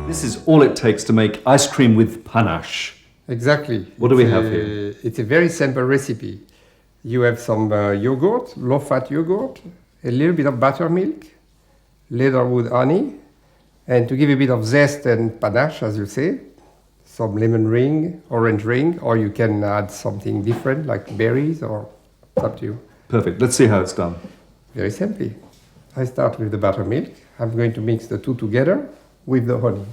This is all it takes to make ice cream with panache. Exactly. What do we have here? It's a very simple recipe. You have some yogurt, low-fat yogurt, a little bit of buttermilk, leatherwood honey, and to give a bit of zest and panache, as you say, some lemon ring, orange ring, or you can add something different like berries, or it's up to you. Perfect. Let's see how it's done. Very simply. I start with the buttermilk. I'm going to mix the two together with the honey.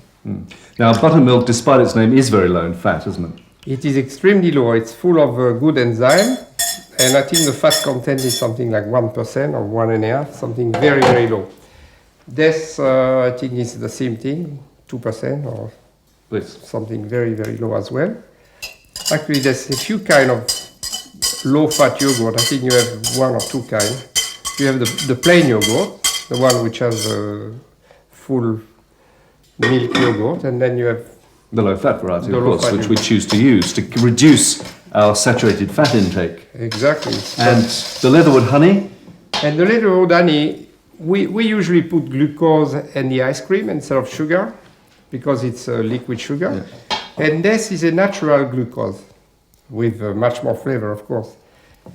Now, buttermilk, despite its name, is very low in fat, isn't it? It is extremely low. It's full of good enzyme, and I think the fat content is something like 1% or 1.5%, something very, very low. This, I think, is the same thing, 2% or something very, very low as well. Actually, there's a few kind of low-fat yogurt. I think you have one or two kinds. You have the plain yogurt, the one which has full milk yogurt, and then you have the low-fat variety, of course, which we choose to use to reduce our saturated fat intake. Exactly. And the leatherwood honey? And the leatherwood honey, we usually put glucose in the ice cream instead of sugar, because it's liquid sugar. Yeah. And this is a natural glucose with much more flavor, of course.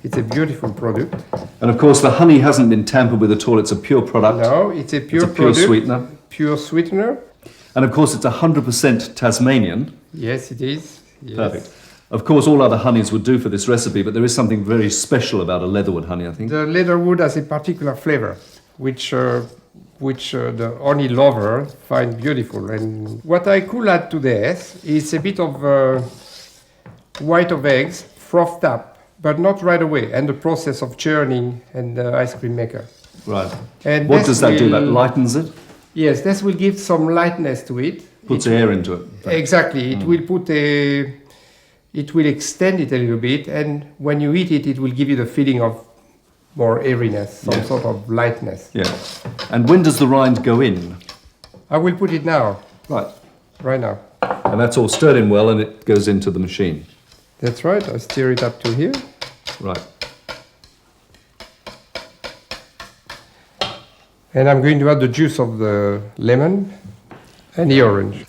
It's a beautiful product. And of course, the honey hasn't been tampered with at all. It's a pure product. No, it's a pure product. Pure sweetener. Pure sweetener. And of course, it's 100% Tasmanian. Yes, it is. Yes. Perfect. Of course, all other honeys would do for this recipe, but there is something very special about a leatherwood honey, I think. The leatherwood has a particular flavor, which the honey lover find beautiful. And what I could add to this is a bit of white of eggs, frothed up, but not right away, and the process of churning and the ice cream maker. Right. And what does that do? That lightens it? Yes, this will give some lightness to it. Puts air into it. Exactly. It will put it will extend it a little bit, and when you eat it, it will give you the feeling of more airiness, some sort of lightness. Yeah. And when does the rind go in? I will put it now. Right. Right now. And that's all stirred in well, and it goes into the machine. That's right. I stir it up to here. Right. And I'm going to add the juice of the lemon and the orange.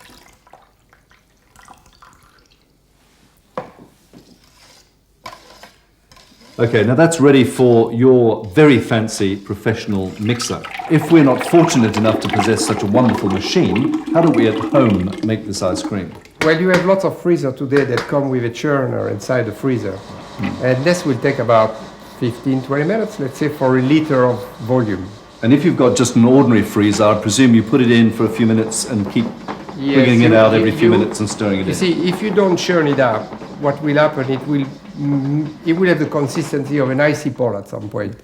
Okay, now that's ready for your very fancy professional mixer. If we're not fortunate enough to possess such a wonderful machine, how do we at home make this ice cream? Well, you have lots of freezers today that come with a churner inside the freezer. And this will take about 15-20 minutes, let's say, for a liter of volume. And if you've got just an ordinary freezer, I presume you put it in for a few minutes and keep bringing it out every few minutes and stirring it in. You see, if you don't churn it up, what will happen, it will have the consistency of an icy ball at some point.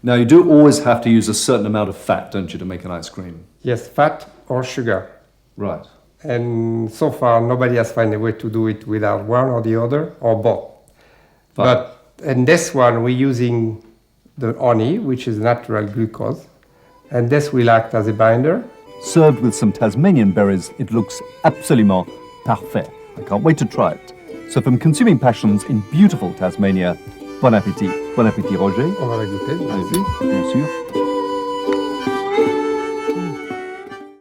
Now, you do always have to use a certain amount of fat, don't you, to make an ice cream? Yes, fat or sugar. Right. And so far, nobody has found a way to do it without one or the other, or both. But in this one, we're using the honey, which is natural glucose, and this will act as a binder. Served with some Tasmanian berries, it looks absolument parfait. I can't wait to try it. So from Consuming Passions in beautiful Tasmania, bon appétit. Bon appétit, Roger. On va la goûter, merci. Bien sûr.